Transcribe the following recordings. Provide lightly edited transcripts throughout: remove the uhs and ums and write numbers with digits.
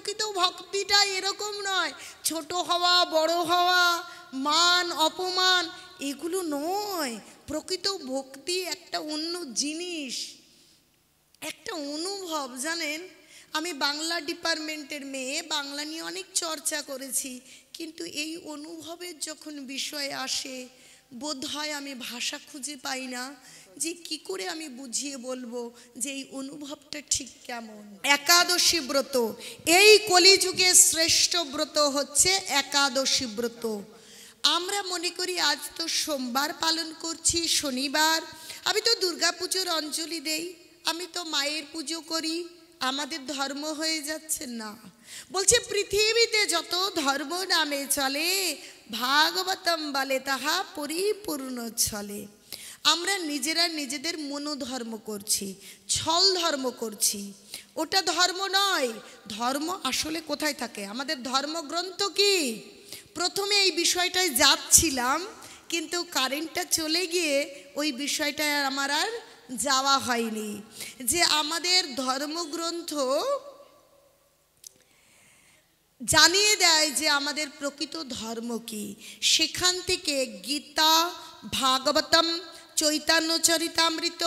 প্রকৃত ভক্তিটা এরকম নয়, ছোট হওয়া বড় হওয়া, মান অপমান এগুলো নয়। প্রকৃত ভক্তি একটা অন্য জিনিস, একটা অনুভব। জানেন, আমি বাংলা ডিপার্টমেন্টের মেয়ে, বাংলা নিয়ে অনেক চর্চা করেছি, কিন্তু এই অনুভবের যখন বিষয় আসে বোধ হয় আমি ভাষা খুঁজে পাই না যে কি করে আমি বুঝিয়ে বলবো যে এই অনুভবটা ঠিক কেমন। একাদশী ব্রত, এই কলিযুগে শ্রেষ্ঠ ব্রত হচ্ছে একাদশী ব্রত। আমরা মনে করি আজ তো সোমবার পালন করছি, শনিবার, আমি তো দুর্গা পুজোর অঞ্জলি দেই, আমি তো মায়ের পুজো করি, আমাদের ধর্ম হয়ে যাচ্ছে। না, বলছে পৃথিবীতে যত ধর্ম নামে চলে ভাগবতম বলে তাহা পরিপূর্ণ চলে। আমরা নিজেরা নিজেদের মনোধর্ম করছি, ছল ধর্ম করছি, ওটা ধর্ম নয়। ধর্ম আসলে কোথায় থাকে? আমাদের ধর্মগ্রন্থ কি? প্রথমে এই বিষয়টায় যাচ্ছিলাম, কিন্তু কারেন্টটা চলে গিয়ে ওই বিষয়টায় আমার আর যাওয়া হয়নি। যে আমাদের ধর্মগ্রন্থ জানিয়ে দেয় যে আমাদের প্রকৃত ধর্ম কি। সেখান থেকে গীতা, ভাগবতম, চৈতন্য চরিতামৃত,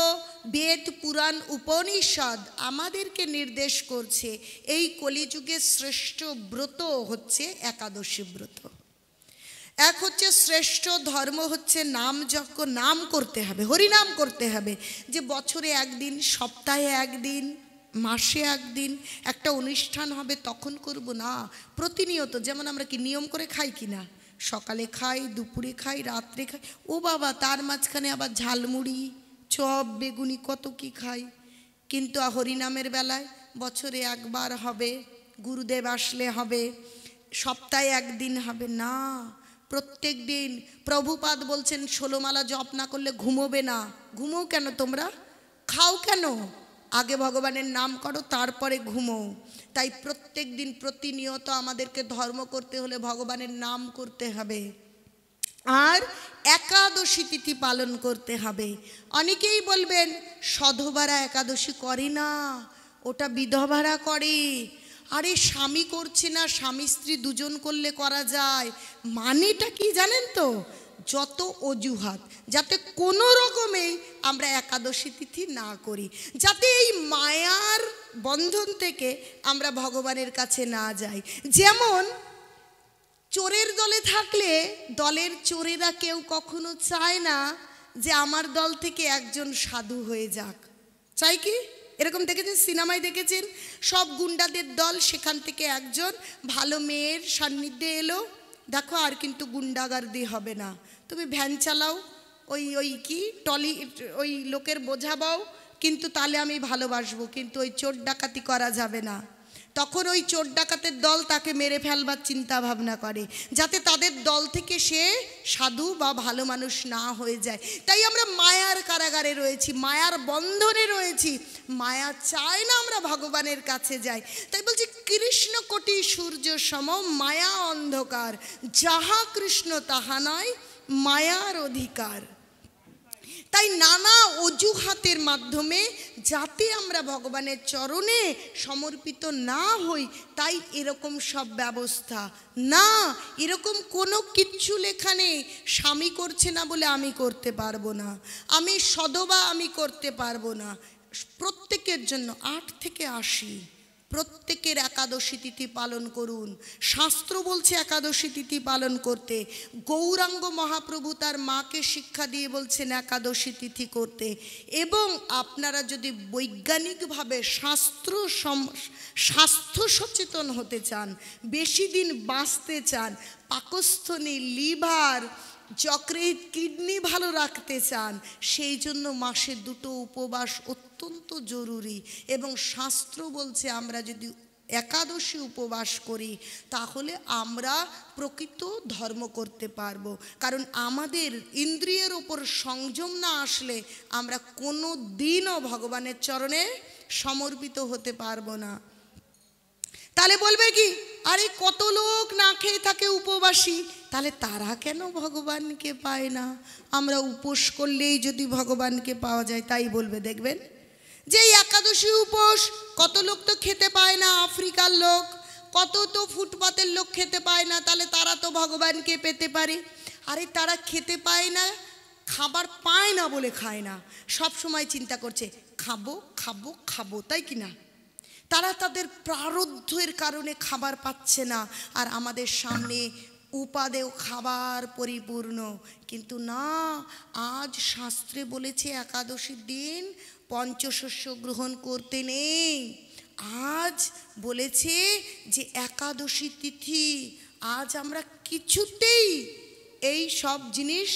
বেদ, পুরাণ, উপনিষদ আমাদেরকে নির্দেশ করছে এই কলিযুগের শ্রেষ্ঠ ব্রত হচ্ছে একাদশী ব্রত। এক হচ্ছে শ্রেষ্ঠ ধর্ম হচ্ছে নাম যজ্ঞ, নাম করতে হবে, হরিনাম করতে হবে। যে বছরে একদিন, সপ্তাহে একদিন, মাসে একদিন একটা অনুষ্ঠান হবে তখন করব না, প্রতিনিয়ত। যেমন আমরা কি নিয়ম করে খাই কি না, সকালে খাই, দুপুরে খাই, রাত্রে খাই, ও বাবা তার মাঝখানে আবার ঝালমুড়ি, চপ, বেগুনি, কত কি খাই। কিন্তু হরিনামের বেলায় বছরে একবার হবে, গুরুদেব আসলে হবে, সপ্তাহে একদিন হবে না, প্রত্যেক দিন। প্রভুপাদ বলছেন 16 মালা জপ না করলে ঘুমোবে না। ঘুমো কেন তোমরা? খাও কেন? আগে ভগবানের নাম করো, তারপরে ঘুমো। তাই প্রত্যেক দিন প্রতিনিয়ত আমাদেরকে ধর্ম করতে হলে ভগবানের নাম করতে হবে, আর একাদশী তিথি পালন করতে হবে। অনেকেই বলবেন সধবারা একাদশী করে না, ওটা বিধবারা করে। আরে স্বামী করছে না, স্বামী স্ত্রী দুজন করলে করা যায়। মানেটা কি জানেন তো? যত অজুহাত, যাতে কোনো রকমেই আমরা একাদশী তিথি না করি, যাতে এই মায়ার বন্ধন থেকে আমরা ভগবানের কাছে না যাই। যেমন চোরের দলে থাকলে দলের চোরেরা কেউ কখনো চায় না যে আমার দল থেকে একজন সাধু হয়ে যাক, চাই কি? এরকম দেখেছেন, সিনেমায় দেখেছেন, সব গুন্ডাদের দল, সেখান থেকে একজন ভালো মেয়ের সান্নিধ্যে এলো, দেখো আর কিন্তু গুন্ডাগার্দি হবে না, তুমি ভ্যান চালাও, ওই কি টলি, ওই লোকের বোঝাবাও, কিন্তু তাহলে আমি ভালোবাসবো, কিন্তু ওই চোর ডাকাতি করা যাবে না। তখন ওই চোর ডাকাতের দল তাকে মেরে ফেলবার চিন্তা ভাবনা করে, যাতে তাদের দল থেকে সে সাধু বা ভালো মানুষ না হয়ে যায়। তাই আমরা মায়ার কারাগারে রয়েছি, মায়ার বন্ধনে রয়েছি, মায়া চায় না আমরা ভগবানের কাছে যাই। তাই বলছি কৃষ্ণ কোটি সূর্য সম মায়া অন্ধকার, যাহা কৃষ্ণ তাহা নয় মায়ার অধিকার। তাই নানা অজুহাতের মাধ্যমে যাতে আমরা ভগবানের চরণে সমর্পিত না হই, তাই এরকম সব ব্যবস্থা। না, এরকম কোনো কিচ্ছু লেখা নেই স্বামী করছে না বলে আমি করতে পারবো না, আমি সধবা আমি করতে পারবো না। প্রত্যেকের জন্য 8 থেকে 80 প্রত্যেকের একাদশী তিথি পালন করুন। শাস্ত্র বলছে একাদশী তিথি পালন করতে। গৌরাঙ্গ মহাপ্রভু তার মাকে শিক্ষা দিয়ে বলছেন একাদশী তিথি করতে। এবং আপনারা যদি বৈজ্ঞানিকভাবে স্বাস্থ্য সচেতন হতে চান, বেশি দিন বাঁচতে চান, পাকস্থলী, লিভার, যকৃৎ, কিডনি ভালো রাখতে চান, সেই জন্য মাসে 2টো উপবাস অত্যন্ত জরুরি। এবং শাস্ত্র বলছে আমরা যদি একাদশী উপবাস করি তাহলে আমরা প্রকৃত ধর্ম করতে পারবো। কারণ আমাদের ইন্দ্রিয়ের ওপর সংযম না আসলে আমরা কোনো দিনও ভগবানের চরণে সমর্পিত হতে পারবো না। তাহলে বলবে কি, আরে কত লোক না খেয়ে থাকে উপবাসী, তাহলে তারা কেন ভগবানকে পায় না? আমরা উপোস করলেই যদি ভগবানকে পাওয়া যায়, তাই বলবে। দেখবেন যে এই একাদশী উপোস কত লোক তো খেতে পায় না, আফ্রিকার লোক, কত তো ফুটপাতের লোক খেতে পায় না, তাহলে তারা তো ভগবানকে পেতে পারে। আরে তারা খেতে পায় না, খাবার পায় না বলে খায় না, সব সময় চিন্তা করছে খাবো খাবো খাবো, তাই কি না? তারা তাদের প্রারব্ধের কারণে খাবার পাচ্ছে না, আর আমাদের সামনে উপাদেয় খাবার পরিপূর্ণ। কিন্তু না, আজ শাস্ত্রে বলেছে একাদশীর দিন পঞ্চশস্য গ্রহণ করতে নেই। আজ বলেছে যে একাদশী তিথি, আজ আমরা কিছুতেই এই সব জিনিস,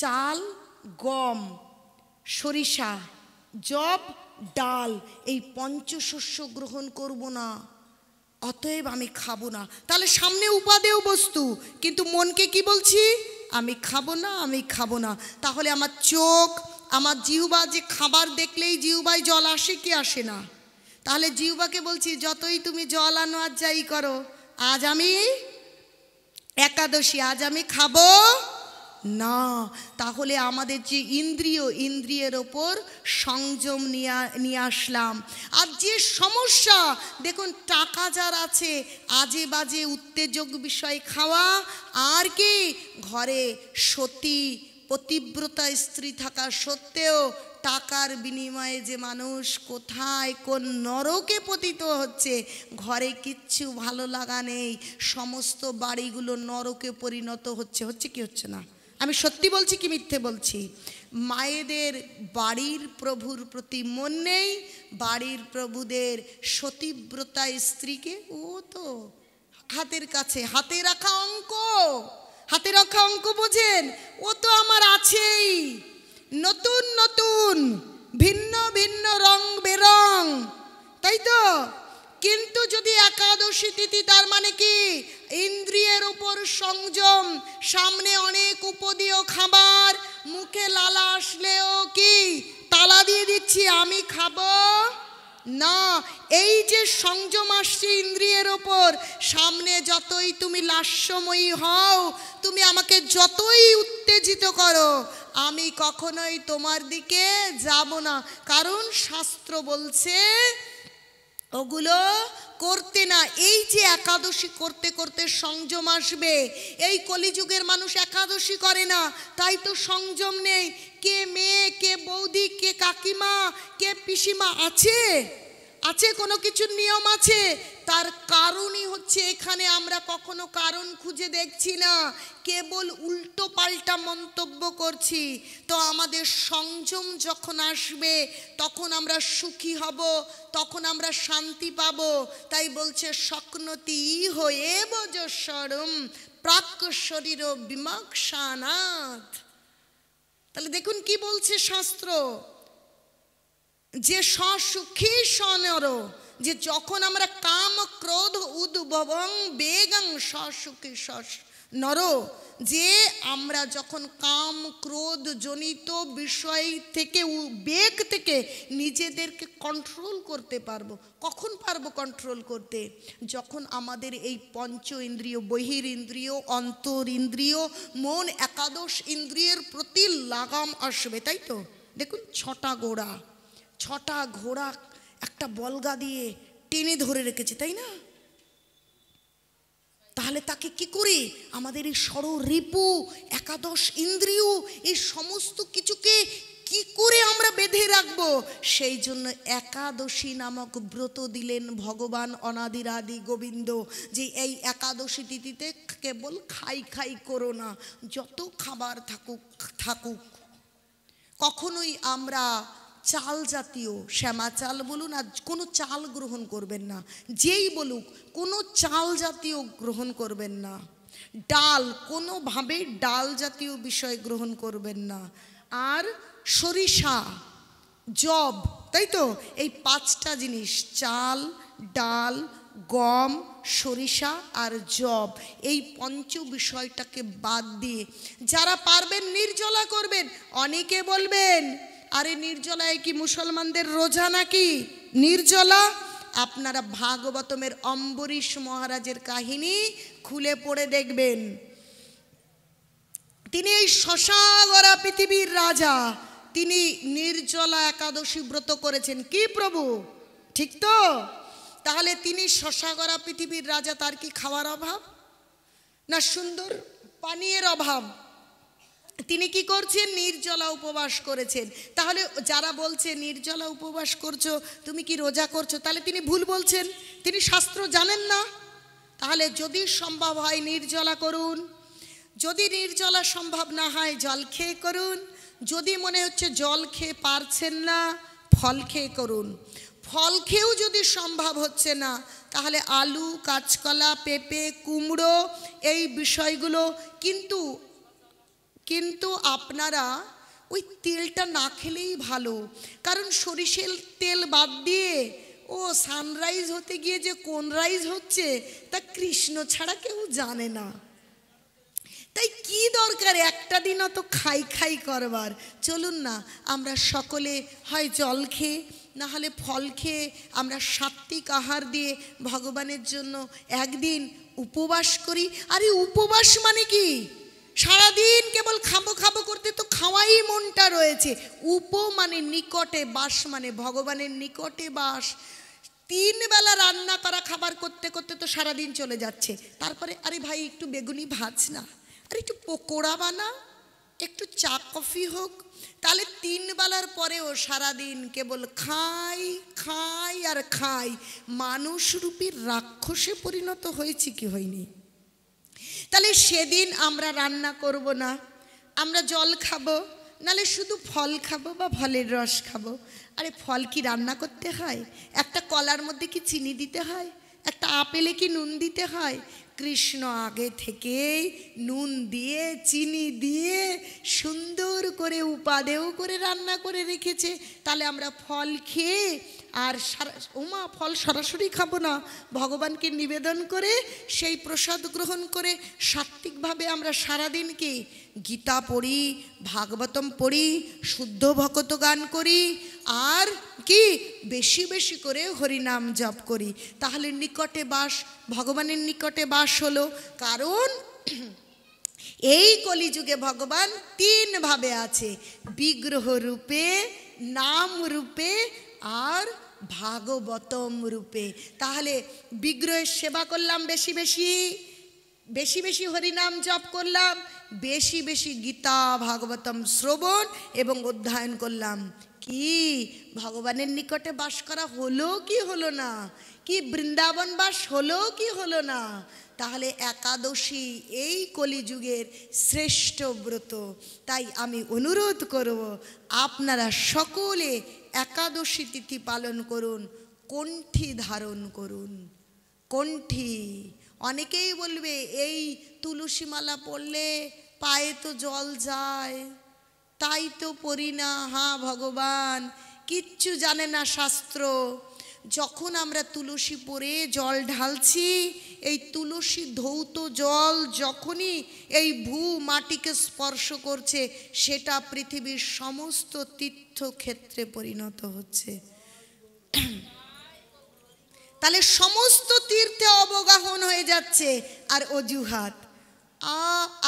চাল, গম, সরিষা, জব, ডাল, এই পঞ্চশস্য গ্রহণ করব না, অতএব আমি খাবো না। তাহলে সামনে উপাদেয় বস্তু, কিন্তু মনকে কি বলছি? আমি খাবো না, আমি খাবো না। তাহলে আমার চোখ, আমার জিহ্বা, যে খাবার দেখলেই জিহ্বায় জল আসে কি আসে না? তাহলে জিহ্বাকে বলছি যতই তুমি জল আনো আর যাই করো, আজ আমি একাদশী, আজ আমি খাবো না। তাহলে আমাদের যে ইন্দ্রিয়, ইন্দ্রিয়ের ওপর সংযম নিয়ে আসলাম। আর যে সমস্যা দেখুন, টাকা যার আছে, আজে বাজে উত্তেজক বিষয় খাওয়া, আর কি ঘরে সতী পতিব্রতা স্ত্রী থাকা সত্ত্বেও টাকার বিনিময়ে যে মানুষ কোথায় কোন নরকে পতিত হচ্ছে, ঘরে কিচ্ছু ভালো লাগা নেই, সমস্ত বাড়িগুলো নরকে পরিণত হচ্ছে। হচ্ছে কি হচ্ছে না? আমি সত্যি বলছি কি মিথ্যে বলছি? মায়েদের বাড়ির প্রভুর প্রতি মন নেই, বাড়ির প্রভুদের সতীব্রতা স্ত্রীকে, ও তো হাতের কাছে, হাতে রাখা অঙ্ক, হাতে রাখা অঙ্ক বোঝেন, ও তো আমার আছেই, নতুন নতুন ভিন্ন ভিন্ন রং বেরং, তাই তো? কিন্তু যদি একাদশী তিথি, তার মানে কি? ইন্দ্রিয়ের উপর সংযম, সামনে অনেক উপদীয় খাবার, মুখে লালা আসলেও কি তালা দিয়ে দিচ্ছি, আমি খাবো না। এই যে সংযম আসছে ইন্দ্রিয়ের ওপর, সামনে যতই তুমি লাস্যময়ী হও, তুমি আমাকে যতই উত্তেজিত করো, আমি কখনোই তোমার দিকে যাব না। কারণ শাস্ত্র বলছে ওগুলো করতে না। এই যে একাদশী করতে করতে সংযম আসবে, এই কলিযুগের মানুষ একাদশী করে না, তাই তো সংযম নেই। কে মেয়ে, কে বৌদি, কে কাকিমা, কে পিসিমা আছে? আছে, কোনো কিছুর নিয়ম আছে। তার কারণই হচ্ছে এখানে আমরা কখনো কারণ খুঁজে দেখছি না, কেবল উল্টো পাল্টা মন্তব্য করছি। তো আমাদের সংযম যখন আসবে, তখন আমরা সুখী হব, তখন আমরা শান্তি পাব। তাই বলছে শক্নতি হয়ে বজস্বরম প্রাক শরীর বিমক্ষানাথ। তাহলে দেখুন কি বলছে শাস্ত্র, যে সসুখী সনর, যে যখন আমরা কাম ক্রোধ উদ্ভবং বেগং সসুখী নর, যে আমরা যখন কাম ক্রোধ জনিত বিষয় থেকে, বেগ থেকে নিজেদেরকে কন্ট্রোল করতে পারবো। কখন পারবো কন্ট্রোল করতে? যখন আমাদের এই পঞ্চ ইন্দ্রিয়, বহির ইন্দ্রিয়, অন্তর ইন্দ্রিয়, মন, একাদশ ইন্দ্রিয়ের প্রতি লাগাম আসবে। তাই তো দেখুন, ছটা ঘোড়া একটা বলগা দিয়ে টেনে ধরে রেখেছে, তাই না? তাহলে তাকে কি করে আমাদের এই ষড়রিপু, একাদশ ইন্দ্রিয়, এই সমস্ত কিছুকে কি করে আমরা বেঁধে রাখবো? সেই জন্য একাদশী নামক ব্রত দিলেন ভগবান অনাদিরাদি গোবিন্দ, যে এই একাদশী তিথিতে কেবল খাই করো না, যত খাবার থাকুক। কখনোই আমরা চাল জাতীয়, শ্যামা চাল বলুন আর কোনো চাল গ্রহণ করবেন না, যেই বলুক কোনো চাল জাতীয় গ্রহণ করবেন না। ডাল, কোনোভাবে ডাল জাতীয় বিষয় গ্রহণ করবেন না। আর সরিষা, জব, তাই তো, এই পাঁচটা জিনিস, চাল, ডাল, গম, সরিষা আর জব, এই পঞ্চ বিষয়টাকে বাদ দিয়ে যারা পারবেন নির্জলা করবেন। অনেকে বলবেন আরে নির্জলায় কি মুসলমানদের রোজা নাকি? নির্জলা, আপনারা ভাগবতমের অম্বরীশ মহারাজের কাহিনী খুলে পড়ে দেখবেন। তিনি এই শশাগরা পৃথিবীর রাজা, তিনি নির্জলা একাদশী ব্রত করেছেন। কি প্রভু, ঠিক তো? তাহলে তিনি শশাগড়া পৃথিবীর রাজা, তার কি খাওয়ার অভাব না সুন্দর পানীয়ের অভাব? তিনি কি করছেন? নির্জলা উপবাস করেছেন। তাহলে যারা বলছে নির্জলা উপবাস করছো, তুমি কি রোজা করছো, তাহলে তিনি ভুল বলছেন, তিনি শাস্ত্র জানেন না। তাহলে যদি সম্ভব হয় নির্জলা করুন, যদি নির্জলা সম্ভব না হয় জল খেয়ে করুন, যদি মনে হচ্ছে জল খেয়ে পারছেন না ফল খেয়ে করুন। ফল খেয়েও যদি সম্ভব হচ্ছে না, তাহলে আলু, কাঁচকলা, পেঁপে, কুমড়ো এই বিষয়গুলো, কিন্তু আপনারা ওই তেলটা না খেলেই ভালো। কারণ সরিষার তেল বাদ দিয়ে ও সানরাইজ হতে গিয়ে যে কোন রাইজ হচ্ছে তা কৃষ্ণ ছাড়া কেউ জানে না। তাই কি দরকার একটা দিন অত খাই খাই করবার? চলুন না আমরা সকলে হয় জল খেয়ে না হলে ফল খেয়ে আমরা সাত্বিক আহার দিয়ে ভগবানের জন্য একদিন উপবাস করি। আর এই উপবাস মানে কি? সারাদিন কেবল খাবো খাবো করতে তো খাওয়াই মনটা রয়েছে। মানে নিকটে বাস, মানে ভগবানের নিকটে বাস। 3 বেলা রান্না করা খাবার করতে করতে তো সারাদিন চলে যাচ্ছে। তারপরে আরে ভাই একটু বেগুনি ভাজ না, আর একটু পকোড়া বানা, একটু চা কফি হোক। তাহলে 3 বেলার পরেও সারাদিন কেবল খাই খাই আর খাই। মানুষ রূপী রাক্ষসে পরিণত হয়েছি কি হয়নি? তাহলে সেদিন আমরা রান্না করব না, আমরা জল খাবো, নালে শুধু ফল খাবো বা ফলের রস খাবো। আরে ফল কি রান্না করতে হয়? একটা কলার মধ্যে কি চিনি দিতে হয়? একটা আপেলে কি নুন দিতে হয়? কৃষ্ণ আগে থেকেই নুন দিয়ে চিনি দিয়ে সুন্দর করে উপাদেয় করে রান্না করে রেখেছে। তাহলে আমরা ফল খেয়ে আর ফল সরাসরি খাবো না, ভগবানকে নিবেদন করে সেই প্রসাদ গ্রহণ করে সাত্বিকভাবে আমরা সারাদিনকে গীতা পড়ি, ভাগবতম পড়ি, শুদ্ধ ভকত গান করি, আর কি বেশি বেশি করে হরিনাম জপ করি। তাহলে নিকটে বাস, ভগবানের নিকটে বাস হলো। কারণ এই কলিযুগে ভগবান 3 ভাবে আছে, বিগ্রহ রূপে, নাম রূপে আর ভাগবতম রূপে। তাহলে বিগ্রহের সেবা করলাম বেশি বেশি, বেশি বেশি হরিনাম জপ করলাম, বেশি বেশি গীতা ভাগবতম শ্রবণ এবং অধ্যয়ন করলাম। কি ভগবানের নিকটে বাস করা হলো কি হলো না? কি বৃন্দাবন বাস হলো কি হলো না? তাহলে একাদশী এই কলিযুগের শ্রেষ্ঠ ব্রত। তাই আমি অনুরোধ করব আপনারা সকলে একাদশী তিথি পালন করুন, কণ্ঠী ধারণ করুন। কণ্ঠী, অনেকেই বলবে এই তুলসী মালা পড়লে পায়ে তো জল যায়, তাই তো পড়ি না। হ্যাঁ, ভগবান কিচ্ছু জানে না শাস্ত্র। যখন আমরা তুলসী পরে জল ঢালছি, এই তুলসী ধৌত জল যখনই এই মাটিকে স্পর্শ করছে, সেটা পৃথিবীর সমস্ত তীর্থক্ষেত্রে পরিণত হচ্ছে। তাহলে সমস্ত তীর্থে অবগাহন হয়ে যাচ্ছে। আর অজুহাত,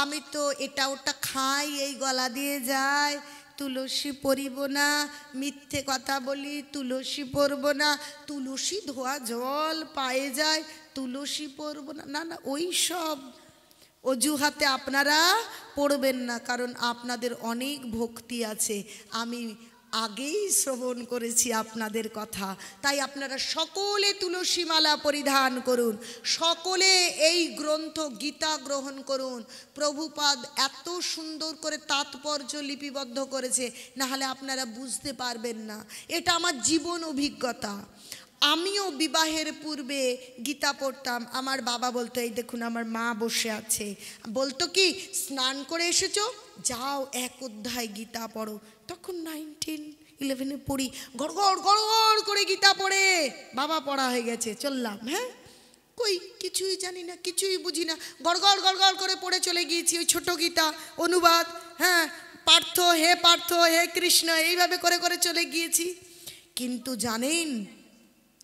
আমি তো এটা ওটা খাই, এই গলা দিয়ে যায়, তুলসী পরিব না, মিথ্যে কথা বলি, তুলসী পরব না, তুলসী ধোয়া জল পায়ে যায়, তুলসী পরব না। না না, ওই সব অজুহাতে আপনারা পড়বেন না, কারণ আপনাদের অনেক ভক্তি আছে। আমি আগেই শ্রবণ করেছি আপনাদের কথা। তাই আপনারা সকলে তুলসী মালা পরিধান করুন, সকলে এই গ্রন্থ গীতা গ্রহণ করুন। প্রভুপাদ এত সুন্দর করে তাৎপর্য লিপিবদ্ধ করেছে, না হলে আপনারা বুঝতে পারবেন না। এটা আমার জীবন অভিজ্ঞতা। আমিও বিবাহের পূর্বে গীতা পড়তাম। আমার বাবা বলতো, এই দেখুন আমার মা বসে আছে, বলতো কি স্নান করে এসেছো, যাও 1 অধ্যায় গীতা পড়ো। তখন 9-11 পড়ি, গড়গড় গড়গড় করে গীতা পড়ে বাবা পড়া হয়ে গেছে, চললাম। হ্যাঁ, কই কিছুই জানি না, কিছুই বুঝি না, গড়গড় গড়গড় করে পড়ে চলে গিয়েছি ওই ছোট গীতা অনুবাদ। হ্যাঁ, পার্থ হে কৃষ্ণ, এইভাবে করে করে চলে গিয়েছি। কিন্তু জানেন,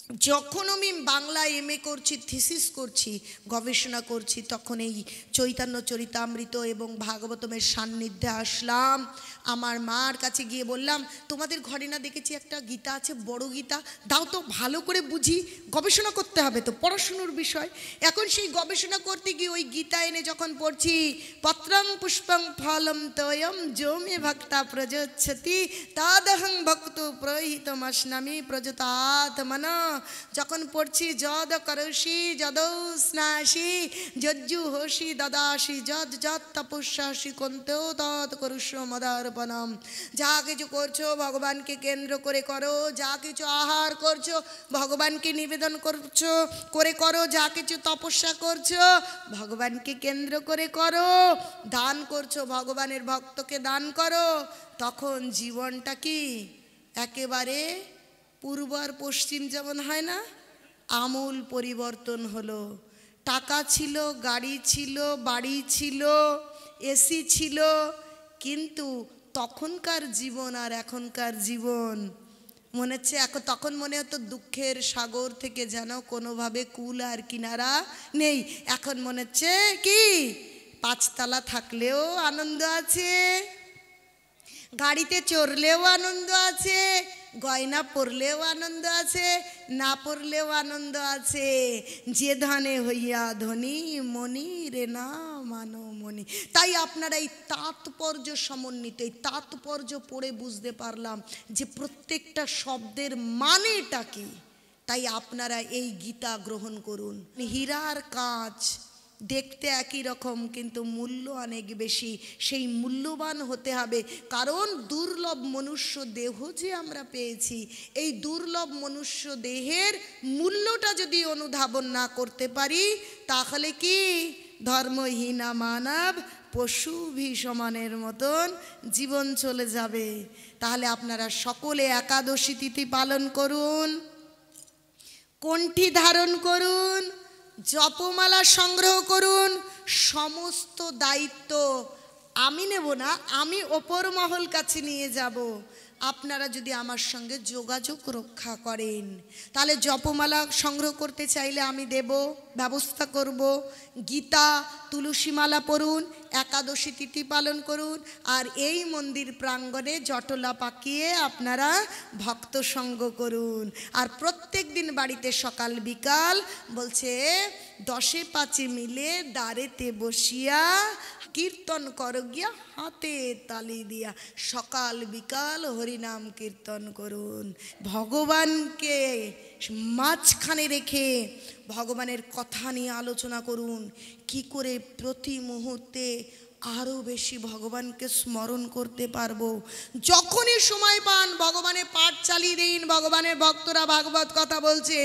যখন আমি বাংলা এমএ করছি, থিসিস করছি, গবেষণা করছি, তখন এই চৈতন্য চরিতামৃত এবং ভাগবতমের সান্নিধ্যে আসলাম। আমার মার কাছে গিয়ে বললাম, তোমাদের ঘরে না দেখেছি একটা গীতা আছে, বড় গীতা, দাও তো ভালো করে বুঝি, গবেষণা করতে হবে তো, পড়াশুনোর বিষয়। এখন সেই গবেষণা করতে গিয়ে ওই গীতা এনে যখন পড়ছি, পত্রং পুষ্পং ফলম তয়ম যো মে ভক্তা প্রযোচ্ছতি তাদহং ভক্ত প্রহিতমস্নামি প্রযতাত্মনা। যখন পড়ছি, যদ করসি যদৌ স্নাসি যজ্জু হোসি দদাসি যদ যদ তপস্যাসি কন্তেও তৎ করুষ্য মদার্পণম। যা কিছু করছো ভগবানকে কেন্দ্র করে করো, যা কিছু আহার করছো ভগবানকে নিবেদন করছো করে করো, যা কিছু তপস্যা করছো ভগবানকে কেন্দ্র করে করো, দান করছো ভগবানের ভক্তকে দান করো। তখন জীবনটা কি একেবারে পূর্ব আর পশ্চিম যেমন হয় না, আমূল পরিবর্তন হলো। টাকা ছিল, গাড়ি ছিল, বাড়ি ছিল, এসি ছিল, কিন্তু তখনকার জীবন আর এখনকার জীবন মনে হচ্ছে, তখন মনে হতো দুঃখের সাগর থেকে যেন কোনোভাবে কুল আর কিনারা নেই। এখন মনে হচ্ছে কি, পাঁচতলা থাকলেও আনন্দ আছে, গাড়িতে চড়লেও আনন্দ আছে, গয়না পরলেও আনন্দ আছে, না পরলেও আনন্দ আছে। যে ধনে হইয়া ধনী মনি রে না মানো মনি। তাই আপনারা এই তাৎপর্য সমন্বিত, এই তাৎপর্য পড়ে বুঝতে পারলাম যে প্রত্যেকটা শব্দের মানেটা কি। তাই আপনারা এই গীতা গ্রহণ করুন। হীরার কাঁচ দেখতে একই রকম, কিন্তু মূল্য অনেক বেশি। সেই মূল্যবান হতে হবে, কারণ দুর্লভ মনুষ্য দেহ যে আমরা পেয়েছি, এই দুর্লভ মনুষ্য দেহের মূল্যটা যদি অনুধাবন না করতে পারি, তাহলে কি ধর্মহীনা মানব পশু সমানের মতন জীবন চলে যাবে। তাহলে আপনারা সকলে একাদশী তিথি পালন করুন, কণ্ঠী ধারণ করুন, জপমালা সংগ্রহ করুন। সমস্ত দায়িত্ব আমি নেব না, আমি ওপর মহল কাছে নিয়ে যাব। আপনারা যদি আমার সঙ্গে যোগাযোগ রক্ষা করেন, তাহলে জপমালা সংগ্রহ করতে চাইলে আমি দেব, ব্যবস্থা করব। গীতা তুলসীমালা পড়ুন, একাদশী তিথি পালন করুন, আর এই মন্দির প্রাঙ্গণে জটলা পাকিয়ে আপনারা ভক্ত সঙ্গ করুন। আর প্রত্যেক দিন বাড়িতে সকাল বিকাল বলছে 10-5 মিলে দাঁড়েতে বসিয়া কীর্তন করো গিয়া হাতে তালি দিয়া, সকাল বিকাল হরিনাম কীর্তন করুন। ভগবানকে মাঝখানে রেখে ভগবানের কথা নিয়ে আলোচনা করুন, কি করে প্রতি মুহূর্তে আরও বেশি ভগবানকে স্মরণ করতে পারবো। যখনই সময় পান ভগবানের পাঠ চালিয়ে দিন। ভগবানের ভক্তরা ভাগবত কথা বলছে,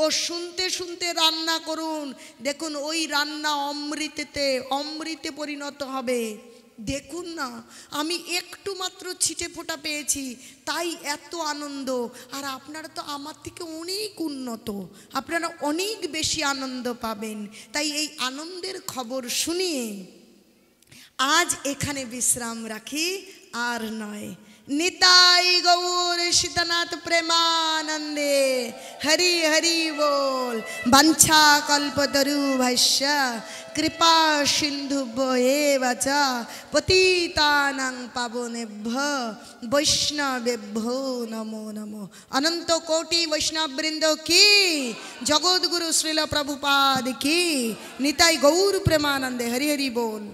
ও শুনতে শুনতে রান্না করুন। দেখুন ওই রান্না অমৃতে পরিণত হবে। দেখুন না, আমি একটু মাত্র ছিটে ফোঁটা পেয়েছি, তাই এত আনন্দ। আর আপনারা তো আমার থেকে অনেক উন্নত, আপনারা অনেক বেশি আনন্দ পাবেন। তাই এই আনন্দের খবর শুনিয়ে আজ এখানে বিশ্রাম রাখি, আর নয়। নিতাই গৌর সীতানাথ প্রেমানন্দে, হরি হরি বল। বাঞ্ছা কল্পতরু ভাষ্য কৃপা সিন্ধুভ্য এব চ পতিতানাং পাবনেভ্যো বৈষ্ণবেভ্যো নমো নমো। অনন্ত কোটি বৈষ্ণববৃন্দ কি, জগৎগুরু শ্রীল প্রভুপাদ কি। নিতাই গৌর প্রেমানন্দে, হরি হরি বল।